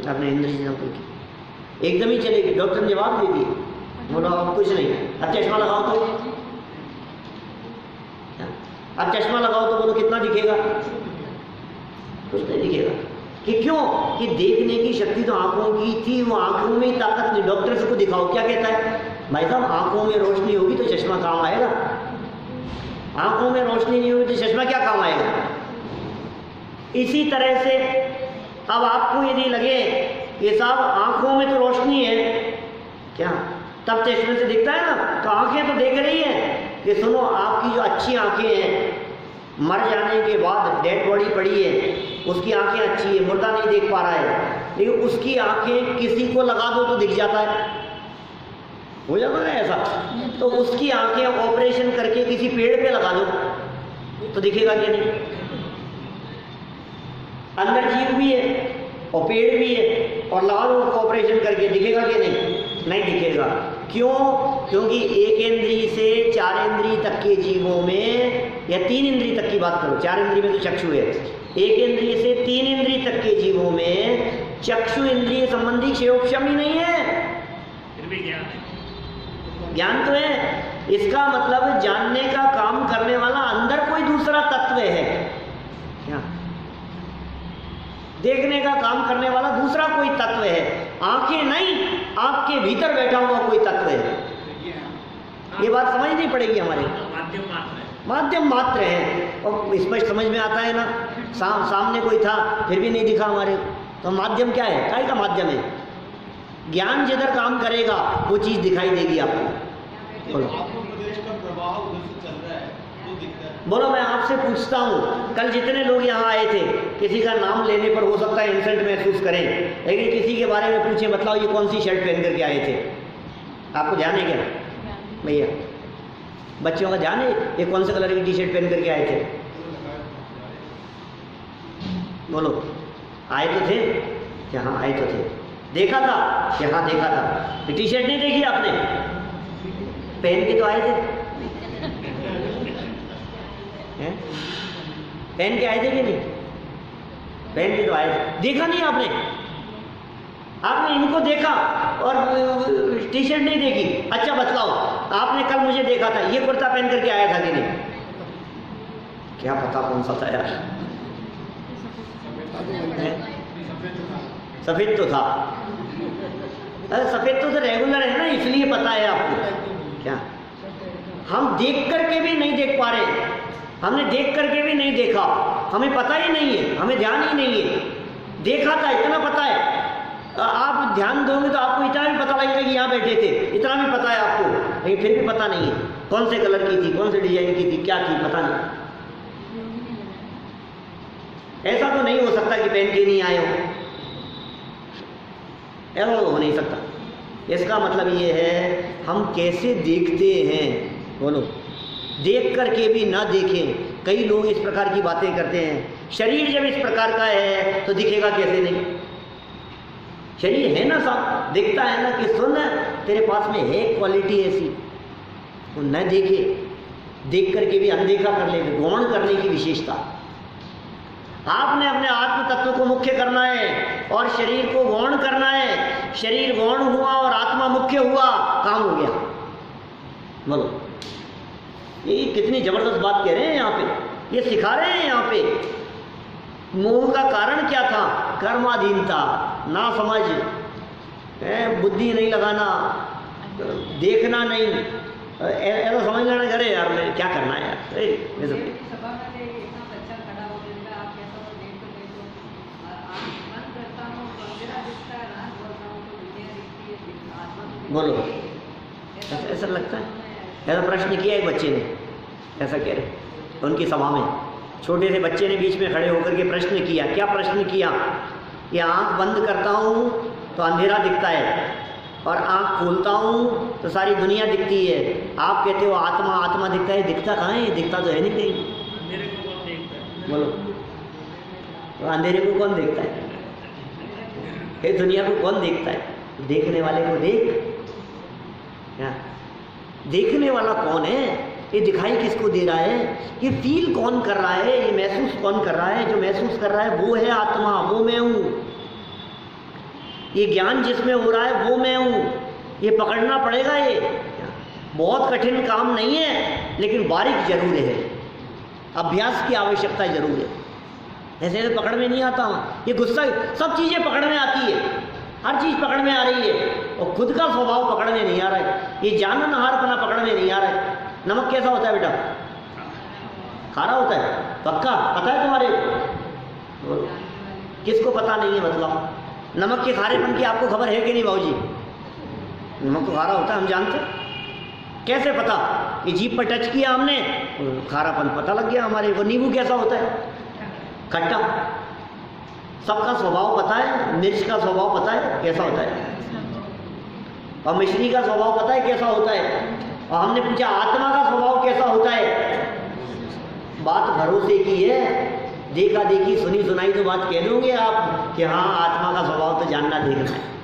Speaker 1: अपने इंद्रजीत अंकल की एकदम ही चलेगी। डॉक्टर ने जवाब दे दिए, बोलो अब कुछ नहीं, अब चश्मा लगाओ तो, अब चश्मा लगाओ तो बोलो कितना दिखेगा? कुछ नहीं दिखेगा। कि क्यों? कि देखने की शक्ति तो आंखों की थी, वो आंखों में ही ताकत नहीं। डॉक्टर से को दिखाओ, क्या कहता है? भाई साहब आंखों में रोशनी होगी तो चश्मा काम आएगा, आंखों में रोशनी नहीं होगी तो चश्मा क्या काम आएगा? इसी तरह से अब आपको यदि लगे कि साहब आंखों में तो रोशनी है, क्या तब चश्मे से दिखता है ना, तो आंखें तो देख रही है कि सुनो आपकी जो अच्छी आंखें हैं, मर जाने के बाद डेड बॉडी पड़ी है, उसकी आंखें अच्छी है, मुर्दा नहीं देख पा रहा है, लेकिन उसकी आंखें किसी को लगा दो तो दिख जाता है, हो जाता है ऐसा। तो उसकी आंखें ऑपरेशन करके किसी पेड़ पे लगा दो तो दिखेगा क्या? नहीं। अंदर जीव भी है और पेड़ भी है और लगा दो उसको ऑपरेशन करके, दिखेगा कि नहीं? नहीं दिखेगा। क्यों? क्योंकि एक इंद्री से 4 इंद्री तक के जीवों में, या 3 इंद्री तक की बात करो, 4 इंद्री में तो चक्षु है, एक इंद्री से 3 इंद्री तक के जीवों में चक्षु इंद्रिय संबंधी क्षेयोक्षम ही नहीं है,
Speaker 2: फिर भी ज्ञान है,
Speaker 1: ज्ञान तो है। इसका मतलब जानने का काम करने वाला अंदर कोई दूसरा तत्व है क्या? देखने का काम करने वाला दूसरा कोई तत्व है, आंखें नहीं, आपके भीतर बैठा हुआ कोई तत्व है। ये बात समझनी पड़ेगी हमारे। माध्यम मात्र है, और स्पष्ट समझ में आता है ना। सामने कोई था फिर भी नहीं दिखा हमारे, तो माध्यम क्या है? काय का माध्यम है? ज्ञान जिधर काम करेगा वो चीज दिखाई देगी आपको। बोलो, बोलो मैं आपसे पूछता हूँ, कल जितने लोग यहाँ आए थे, किसी का नाम लेने पर हो सकता है इंसल्ट महसूस करें, लेकिन किसी के बारे में पूछे, बताओ ये कौन सी शर्ट पहन करके आए थे? आपको ध्यान है क्या भैया? बच्चों का ध्यान है ये कौन से कलर की टी शर्ट पहन करके आए थे? बोलो, आए तो थे क्या? हाँ आए तो थे। देखा था क्या? हाँ देखा था। टी शर्ट नहीं देखी आपने? पहन के तो आए थे, पहन के आए थे कि नहीं? पहन के तो आए थे, देखा नहीं आपने? आपने इनको देखा और टी शर्ट नहीं देखी। अच्छा बतलाओ, आपने कल मुझे देखा था, ये कुर्ता पहन करके आया था कि नहीं? क्या पता कौन सा था यार, सफेद तो था। अरे सफेद तो रेगुलर है ना, इसलिए पता है आपको। क्या हम देख करके भी नहीं देख पा रहे? हमने देख करके भी नहीं देखा, हमें पता ही नहीं है, हमें ध्यान ही नहीं है। देखा था इतना पता है, आप ध्यान दोगे तो आपको इतना भी पता लगेगा कि यहाँ बैठे थे, इतना भी पता है आपको, लेकिन फिर भी पता नहीं है कौन से कलर की थी, कौन से डिजाइन की थी, क्या थी, पता नहीं। ऐसा तो नहीं हो सकता कि पहन के नहीं आए हो, ऐसा तो हो नहीं सकता। इसका मतलब ये है हम कैसे देखते हैं। बोलो, देख करके भी ना देखें। कई लोग इस प्रकार की बातें करते हैं, शरीर जब इस प्रकार का है तो दिखेगा कैसे नहीं? शरीर है ना साफ, दिखता है ना कि सुन तेरे पास में है क्वालिटी ऐसी, वो न देखे, देख करके भी अनदेखा कर ले, गौण करने की विशेषता। आपने अपने आत्म तत्व को मुख्य करना है और शरीर को गौण करना है। शरीर गौण हुआ और आत्मा मुख्य हुआ, काम हो गया। बोलो, ये कितनी जबरदस्त बात कह रहे हैं यहाँ पे, ये सिखा रहे हैं यहाँ पे। मोह का कारण क्या था? कर्माधीनता, ना समझ, बुद्धि नहीं लगाना, देखना नहीं, ऐसा समझ लेना करे यार मैं क्या करना है यार। बोलो, ऐसा लगता है? ऐसा प्रश्न किया एक बच्चे ने, ऐसा कह रहे उनकी सभा में, छोटे से बच्चे ने बीच में खड़े होकर के प्रश्न किया। क्या प्रश्न किया? कि आंख बंद करता हूँ तो अंधेरा दिखता है, और आँख खोलता हूँ तो सारी दुनिया दिखती है। आप कहते हो आत्मा आत्मा दिखता है, दिखता कहाँ है? दिखता तो है नहीं कहीं।
Speaker 3: अंधेरे को कौन देखता है?
Speaker 1: बोलो, तो अंधेरे को कौन देखता है? ये दुनिया को कौन देखता है? देखने वाले को देख। क्या देखने वाला कौन है? ये दिखाई किसको दे रहा है? ये फील कौन कर रहा है? ये महसूस कौन कर रहा है? जो महसूस कर रहा है वो है आत्मा, वो मैं हूँ। ये ज्ञान जिसमें हो रहा है वो मैं हूँ। ये पकड़ना पड़ेगा। ये बहुत कठिन काम नहीं है, लेकिन बारीक जरूर है, अभ्यास की आवश्यकता जरूर है। ऐसे तो पकड़ में नहीं आता हूँ। ये गुस्सा, सब चीज़ें पकड़ में आती है, हर चीज़ पकड़ में आ रही है, और खुद का स्वभाव पकड़ में नहीं आ रहा है। ये जाननहारपना पकड़ में नहीं आ रहा है। नमक कैसा होता है बेटा? खारा होता है, पक्का पता है तुम्हारे? किसको पता नहीं है मतलब? नमक के खारेपन की आपको खबर है कि नहीं भाऊजी? नमक तो खारा होता है, हम जानते। कैसे पता? कि जीभ पर टच किया हमने, खारापन पता लग गया हमारे को। नींबू कैसा होता है? खट्टा। सबका स्वभाव पता है। मिर्च का स्वभाव पता है कैसा होता है, और मिश्री का स्वभाव पता है कैसा होता है। और हमने पूछा आत्मा का स्वभाव कैसा होता है? बात भरोसे की है, देखा देखी सुनी सुनाई तो बात कह दोगे आप कि हाँ आत्मा का स्वभाव तो जानना देखना है।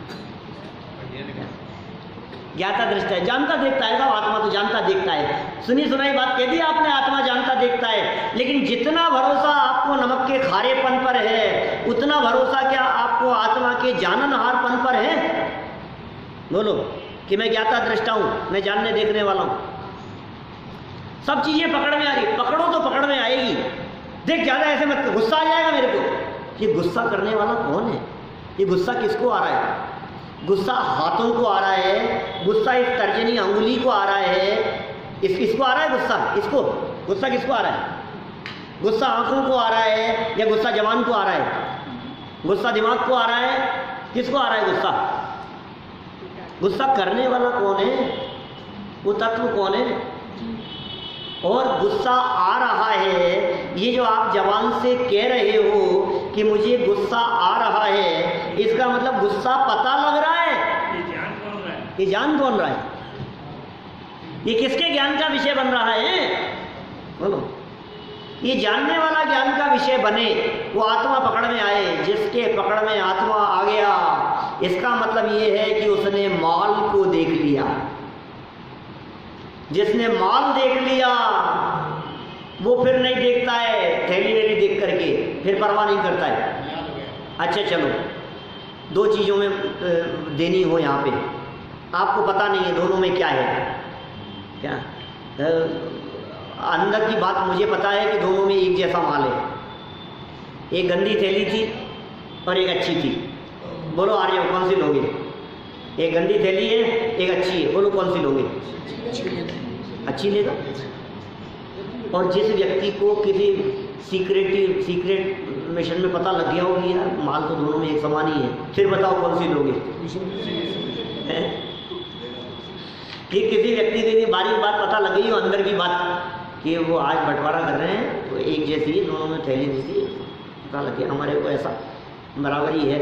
Speaker 1: ज्ञाता दृष्टा है, जानता देखता है। साहब आत्मा तो जानता देखता है। सुनी सुनाई बात कह दी आपने, आत्मा जानता देखता है। लेकिन जितना भरोसा आपको नमक के खारेपन पर है, उतना भरोसा क्या आपको आत्मा के जाननहारपन पर है? बोलो कि मैं ज्ञाता दृष्टा हूँ, मैं जानने देखने वाला हूँ। सब चीज़ें पकड़ में आ रही, पकड़ो तो पकड़ में आएगी। देख ज़्यादा ऐसे मत, गुस्सा आ जाएगा मेरे को। ये गुस्सा करने वाला कौन है? ये गुस्सा किसको आ रहा है? गुस्सा हाथों को आ रहा है, गुस्सा इस तर्जनी अंगुली को आ रहा है, इसको आ रहा है गुस्सा। इसको गुस्सा किसको आ रहा है? गुस्सा आंखों को आ रहा है, या गुस्सा जवान को आ रहा है? गुस्सा दिमाग को आ रहा है, किसको आ रहा है गुस्सा? गुस्सा करने वाला कौन है? वो तत्व कौन है? और गुस्सा आ रहा है, ये जो आप जवान से कह रहे हो कि मुझे गुस्सा आ रहा है, इसका मतलब गुस्सा पता लग रहा है।
Speaker 3: ये ज्ञान कौन रहा है?
Speaker 1: ये जान कौन रहा है? ये किसके ज्ञान का विषय बन रहा है? बोलो। ये जानने वाला ज्ञान का विषय बने, वो आत्मा पकड़ में आए। जिसके पकड़ में आत्मा आ गया, इसका मतलब ये है कि उसने माल को देख लिया। जिसने माल देख लिया वो फिर नहीं देखता है थैली वैली देख करके, फिर परवाह नहीं करता है। अच्छा चलो, दो चीज़ों में देनी हो यहाँ पे, आपको पता नहीं है दोनों में क्या है। क्या अंदर की बात मुझे पता है कि दोनों में एक जैसा माल है। एक गंदी थैली थी और एक अच्छी थी। बोलो आ जाओ, कौन सी लोगे? एक गंदी थैली है, एक अच्छी है। बोलो कौन सी लोगे? अच्छी लेगा। और जिस व्यक्ति को किसी सीक्रेट मिशन में पता लग गया होगी यार माल तो दोनों में एक समान ही है, फिर बताओ कौन सी लोगे? कि किसी व्यक्ति की बारीक बात पता लग गई हो, अंदर की बात कि वो आज बंटवारा कर रहे हैं तो एक जैसी है, दोनों में थैली जैसी पता लग गया, हमारे को ऐसा बराबरी है,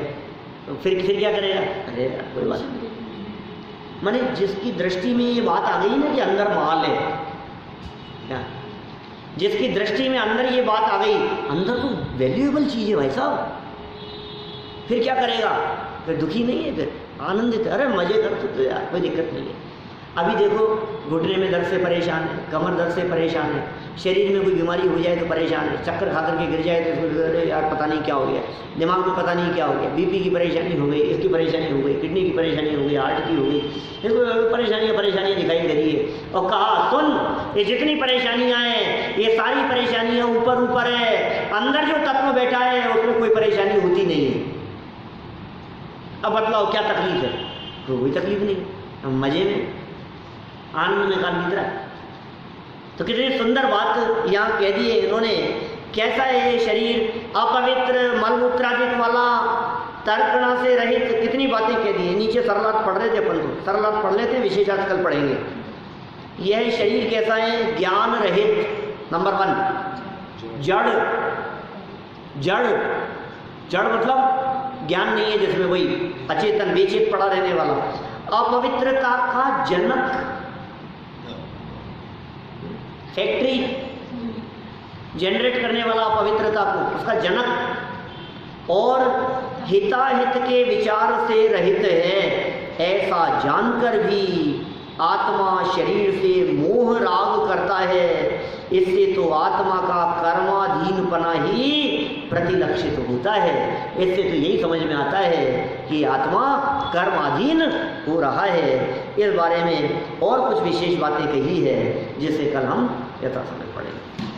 Speaker 1: तो फिर क्या करेगा? अरे कोई बात नहीं। माने जिसकी दृष्टि में ये बात आ गई ना कि अंदर माल है, क्या जिसकी दृष्टि में अंदर ये बात आ गई, अंदर तो वैल्यूएबल चीज़ है भाई साहब, फिर क्या करेगा? फिर दुखी नहीं है, फिर आनंदित है। अरे मजे कर सकते यार, कोई दिक्कत नहीं है। अभी देखो घुटने में दर्द से परेशान है, कमर दर्द से परेशान है, शरीर में कोई बीमारी हो जाए तो परेशान है, चक्कर खा करके गिर जाए तो अरे यार पता नहीं क्या हो गया, दिमाग में पता नहीं क्या हो गया, बीपी की परेशानी हो गई, इसकी परेशानी हो गई, किडनी की परेशानी हो गई, हार्ट की हो गई, देखो परेशानियाँ दिखाई दे रही है। और कहा सुन, ये जितनी परेशानियाँ हैं ये सारी परेशानियाँ ऊपर है, अंदर जो तत्व बैठा है उसमें कोई परेशानी होती नहीं है। अब बतलाओ क्या तकलीफ है? कोई तकलीफ नहीं, हम मजे में आनंद में काल निद्रा। तो कितनी सुंदर बात यहाँ कह दी है इन्होंने। कैसा है ये शरीर? अपवित्र, मलमूत्रादिक वाला, तर्कणा से रहित, कितनी बातें कह दी है। नीचे सरलार्थ पढ़ रहे थे अपन को, सरलार्थ पढ़ लेते, विशेष आजकल पढ़ेंगे। यह शरीर कैसा है? ज्ञान रहित, नंबर 1। जड़ मतलब ज्ञान नहीं है जिसमें, वही अचेतन बेचेत पड़ा रहने वाला। अपवित्रता का जनक, फैक्ट्री जनरेट करने वाला अपवित्रता को, उसका जनक, और हिताहित के विचार से रहित है, ऐसा जानकर भी आत्मा शरीर से मोह राग करता है। इससे तो आत्मा का कर्माधीनपना ही प्रतिलक्षित होता है। इससे तो यही समझ में आता है कि आत्मा कर्माधीन हो रहा है। इस बारे में और कुछ विशेष बातें कही है जिसे कल हम यथासमय पढ़ेंगे।